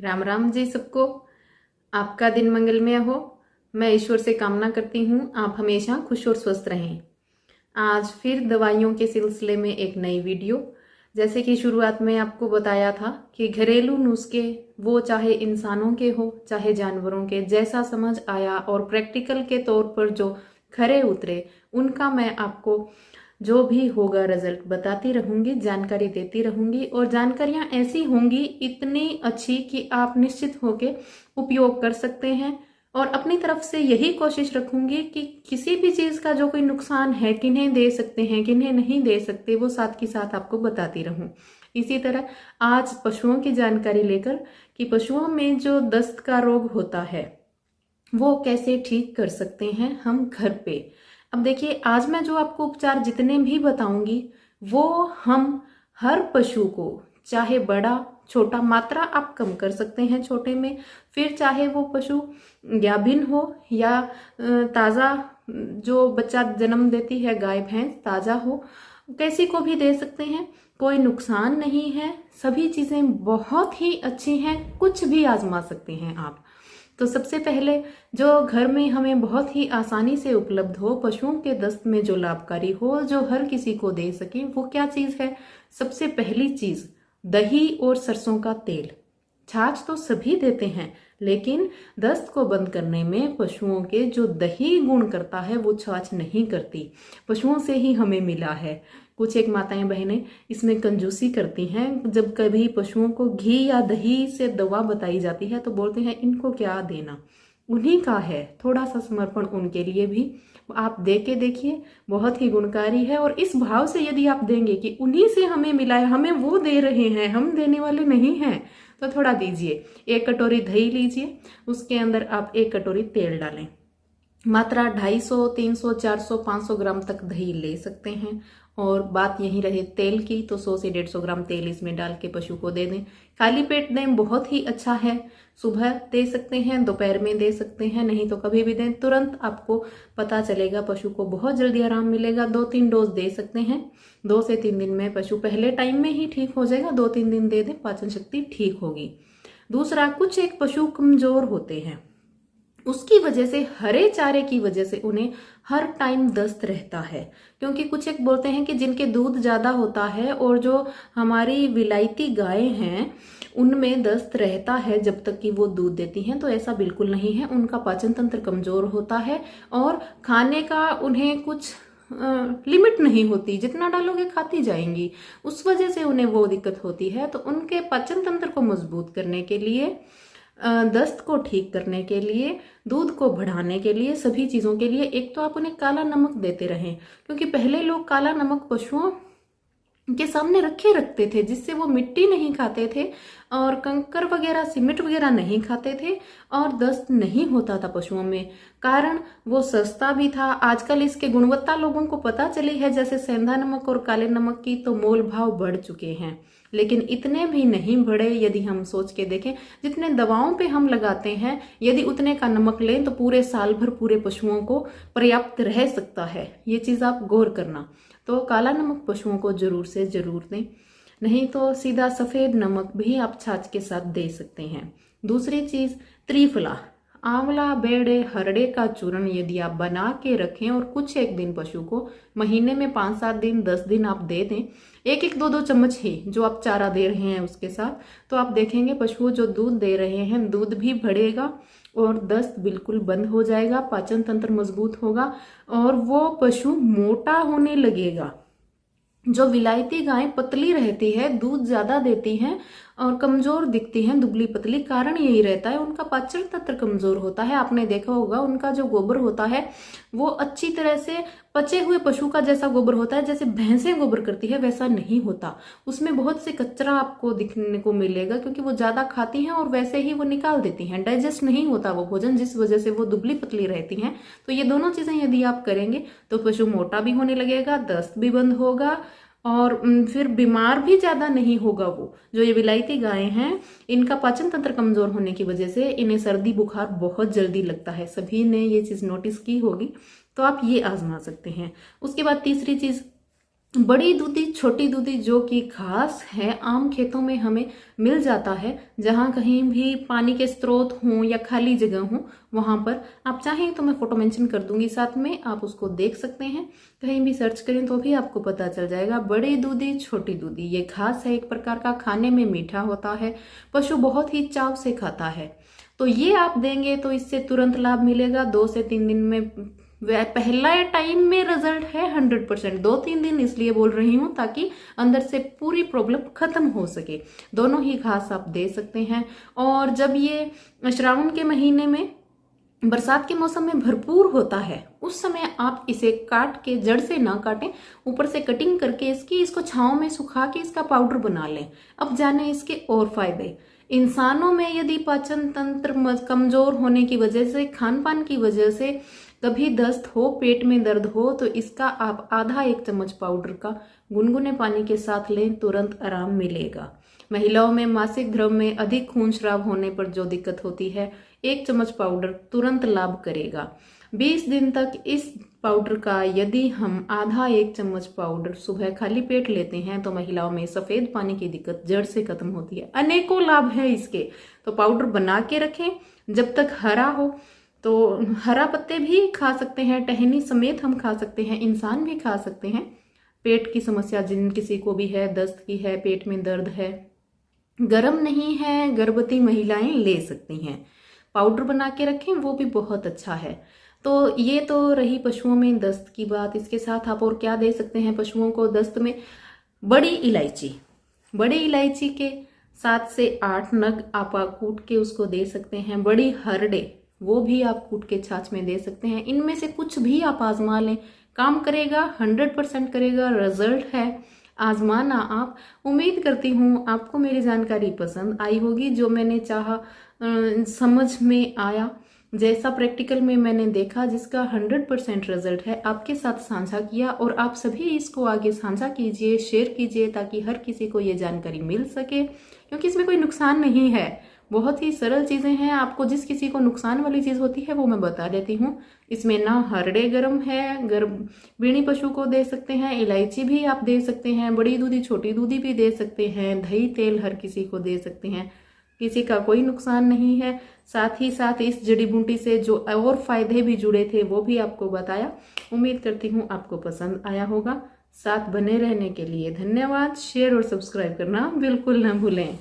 राम राम जी सबको। आपका दिन मंगलमय हो। मैं ईश्वर से कामना करती हूँ आप हमेशा खुश और स्वस्थ रहें। आज फिर दवाइयों के सिलसिले में एक नई वीडियो। जैसे कि शुरुआत में आपको बताया था कि घरेलू नुस्खे वो चाहे इंसानों के हो चाहे जानवरों के, जैसा समझ आया और प्रैक्टिकल के तौर पर जो खरे उतरे उनका मैं आपको जो भी होगा रिजल्ट बताती रहूंगी, जानकारी देती रहूंगी। और जानकारियां ऐसी होंगी इतनी अच्छी कि आप निश्चित होकर उपयोग कर सकते हैं। और अपनी तरफ से यही कोशिश रखूंगी कि किसी भी चीज का जो कोई नुकसान है, किन्हें दे सकते हैं किन्हें नहीं दे सकते, वो साथ के साथ आपको बताती रहूं। इसी तरह आज पशुओं की जानकारी लेकर कि पशुओं में जो दस्त का रोग होता है वो कैसे ठीक कर सकते हैं हम घर पे। अब देखिए, आज मैं जो आपको उपचार जितने भी बताऊंगी वो हम हर पशु को, चाहे बड़ा छोटा, मात्रा आप कम कर सकते हैं छोटे में, फिर चाहे वो पशु गाभिन हो या ताज़ा जो बच्चा जन्म देती है गाय भैंस ताज़ा हो, किसी को भी दे सकते हैं। कोई नुकसान नहीं है, सभी चीज़ें बहुत ही अच्छी हैं, कुछ भी आजमा सकते हैं आप। तो सबसे पहले जो घर में हमें बहुत ही आसानी से उपलब्ध हो, पशुओं के दस्त में जो लाभकारी हो, जो हर किसी को दे सके, वो क्या चीज है? सबसे पहली चीज दही और सरसों का तेल। छाछ तो सभी देते हैं, लेकिन दस्त को बंद करने में पशुओं के जो दही गुण करता है वो छाछ नहीं करती। पशुओं से ही हमें मिला है। कुछ एक माताएं बहनें इसमें कंजूसी करती हैं। जब कभी पशुओं को घी या दही से दवा बताई जाती है तो बोलते हैं इनको क्या देना, उन्हीं का है। थोड़ा सा समर्पण उनके लिए भी आप दे के देखिए, बहुत ही गुणकारी है। और इस भाव से यदि आप देंगे कि उन्हीं से हमें मिला है, हमें वो दे रहे हैं, हम देने वाले नहीं हैं, तो थोड़ा दीजिए। 1 कटोरी दही लीजिए, उसके अंदर आप 1 कटोरी तेल डालें। मात्रा 250, 300, 400, 500 ग्राम तक दही ले सकते हैं। और बात यही रहे तेल की, तो 100 से 150 ग्राम तेल इसमें डाल के पशु को दे दें। खाली पेट दें, बहुत ही अच्छा है। सुबह दे सकते हैं, दोपहर में दे सकते हैं, नहीं तो कभी भी दें। तुरंत आपको पता चलेगा, पशु को बहुत जल्दी आराम मिलेगा। 2-3 डोज दे सकते हैं। 2 से 3 दिन में पशु पहले टाइम में ही ठीक हो जाएगा। 2-3 दिन दे दें, पाचन शक्ति ठीक होगी। दूसरा, कुछ एक पशु कमजोर होते हैं, उसकी वजह से, हरे चारे की वजह से उन्हें हर टाइम दस्त रहता है। क्योंकि कुछ एक बोलते हैं कि जिनके दूध ज्यादा होता है और जो हमारी विलायती गायें हैं उनमें दस्त रहता है जब तक कि वो दूध देती हैं, तो ऐसा बिल्कुल नहीं है। उनका पाचन तंत्र कमजोर होता है और खाने का उन्हें कुछ लिमिट नहीं होती, जितना डालोगे खाती जाएंगी, उस वजह से उन्हें वो दिक्कत होती है। तो उनके पाचन तंत्र को मजबूत करने के लिए, दस्त को ठीक करने के लिए, दूध को बढ़ाने के लिए, सभी चीजों के लिए, एक तो आप उन्हें काला नमक देते रहें। क्योंकि पहले लोग काला नमक पशुओं के सामने रखते थे, जिससे वो मिट्टी नहीं खाते थे और कंकर वगैरह सीमेंट वगैरह नहीं खाते थे और दस्त नहीं होता था पशुओं में। कारण वो सस्ता भी था। आजकल इसके गुणवत्ता लोगों को पता चली है, जैसे सेंधा नमक और काले नमक की तो मोल भाव बढ़ चुके हैं, लेकिन इतने भी नहीं बढ़े। यदि हम सोच के देखें, जितने दवाओं पे हम लगाते हैं, यदि उतने का नमक लें तो पूरे साल भर पूरे पशुओं को पर्याप्त रह सकता है। ये चीज आप गौर करना। तो काला नमक पशुओं को जरूर से जरूर दें, नहीं तो सीधा सफेद नमक भी आप छाछ के साथ दे सकते हैं। दूसरी चीज, त्रिफला, आंवला, बेड़े, हरड़े का चूर्ण यदि आप बना के रखें और कुछ एक दिन पशु को, महीने में 5-7 दिन, 10 दिन आप दे दें, 1-1, 2-2 चम्मच ही जो आप चारा दे रहे हैं उसके साथ, तो आप देखेंगे पशु जो दूध दे रहे हैं, दूध भी बढ़ेगा और दस्त बिल्कुल बंद हो जाएगा, पाचन तंत्र मजबूत होगा और वो पशु मोटा होने लगेगा। जो विलायती गायें पतली रहती है, दूध ज्यादा देती हैं और कमजोर दिखती हैं, दुबली पतली, कारण यही रहता है उनका पाचन तंत्र कमजोर होता है। आपने देखा होगा उनका जो गोबर होता है वो अच्छी तरह से पचे हुए पशु का जैसा गोबर होता है, जैसे भैंसें गोबर करती है वैसा नहीं होता। उसमें बहुत से कचरा आपको दिखने को मिलेगा, क्योंकि वो ज्यादा खाती हैं और वैसे ही वो निकाल देती हैं, डाइजेस्ट नहीं होता वो भोजन, जिस वजह से वो दुबली पतली रहती हैं। तो ये दोनों चीजें यदि आप करेंगे तो पशु मोटा भी होने लगेगा, दस्त भी बंद होगा और फिर बीमार भी ज्यादा नहीं होगा। वो जो ये विलायती गायें हैं, इनका पाचन तंत्र कमजोर होने की वजह से इन्हें सर्दी बुखार बहुत जल्दी लगता है। सभी ने ये चीज नोटिस की होगी, तो आप ये आजमा सकते हैं। उसके बाद तीसरी चीज, बड़ी दूधी, छोटी दूधी जो कि घास है आम खेतों में हमें मिल जाता है, जहां कहीं भी पानी के स्रोत हों या खाली जगह हो, वहां पर आप चाहें तो मैं फोटो मेंशन कर दूंगी साथ में, आप उसको देख सकते हैं। कहीं भी सर्च करें तो भी आपको पता चल जाएगा। बड़ी दूधी, छोटी दूधी, ये घास है, एक प्रकार का, खाने में मीठा होता है, पशु बहुत ही चाव से खाता है। तो ये आप देंगे तो इससे तुरंत लाभ मिलेगा। 2 से 3 दिन में, पहला टाइम में रिजल्ट है 100%। 2-3 दिन इसलिए बोल रही हूँ ताकि अंदर से पूरी प्रॉब्लम खत्म हो सके। दोनों ही घास आप दे सकते हैं। और जब ये श्रावण के महीने में, बरसात के मौसम में भरपूर होता है, उस समय आप इसे काट के, जड़ से ना काटें, ऊपर से कटिंग करके इसको छांव में सुखा के इसका पाउडर बना लें। अब जाने इसके और फायदे। इंसानों में यदि पाचन तंत्र कमजोर होने की वजह से, खान पान की वजह से कभी दस्त हो, पेट में दर्द हो, तो इसका आप आधा 1 चम्मच पाउडर का गुनगुने पानी के साथ लें, तुरंत आराम मिलेगा। महिलाओं में मासिक धर्म में अधिक खून स्राव होने पर जो दिक्कत होती है, 1 चम्मच पाउडर तुरंत लाभ करेगा। 20 दिन तक इस पाउडर का, यदि हम आधा 1 चम्मच पाउडर सुबह खाली पेट लेते हैं, तो महिलाओं में सफेद पानी की दिक्कत जड़ से खत्म होती है। अनेकों लाभ है इसके। तो पाउडर बना के रखें जब तक हरा हो। तो हरा पत्ते भी खा सकते हैं, टहनी समेत हम खा सकते हैं, इंसान भी खा सकते हैं। पेट की समस्या जिन किसी को भी है, दस्त की है, पेट में दर्द है, गर्म नहीं है, गर्भवती महिलाएं ले सकती हैं। पाउडर बना के रखें, वो भी बहुत अच्छा है। तो ये तो रही पशुओं में दस्त की बात। इसके साथ आप और क्या दे सकते हैं पशुओं को दस्त में? बड़ी इलायची। बड़ी इलायची के 7 से 8 नग आप कूट के उसको दे सकते हैं। बड़ी हरड़े, वो भी आप कूट के छाछ में दे सकते हैं। इनमें से कुछ भी आप आजमा लें, काम करेगा, 100% करेगा, रिजल्ट है, आजमाना आप। उम्मीद करती हूँ आपको मेरी जानकारी पसंद आई होगी। जो मैंने चाहा समझ में आया, जैसा प्रैक्टिकल में मैंने देखा, जिसका 100% रिजल्ट है, आपके साथ साझा किया। और आप सभी इसको आगे साझा कीजिए, शेयर कीजिए, ताकि हर किसी को ये जानकारी मिल सके, क्योंकि इसमें कोई नुकसान नहीं है। बहुत ही सरल चीजें हैं। आपको जिस किसी को नुकसान वाली चीज होती है वो मैं बता देती हूँ। इसमें ना हरड़े गर्म है, गर्भिणी पशु को दे सकते हैं, इलायची भी आप दे सकते हैं, बड़ी दूधी, छोटी दूधी भी दे सकते हैं, दही तेल हर किसी को दे सकते हैं, किसी का कोई नुकसान नहीं है। साथ ही साथ इस जड़ी बूटी से जो और फायदे भी जुड़े थे वो भी आपको बताया। उम्मीद करती हूँ आपको पसंद आया होगा। साथ बने रहने के लिए धन्यवाद। शेयर और सब्सक्राइब करना बिल्कुल न भूलें।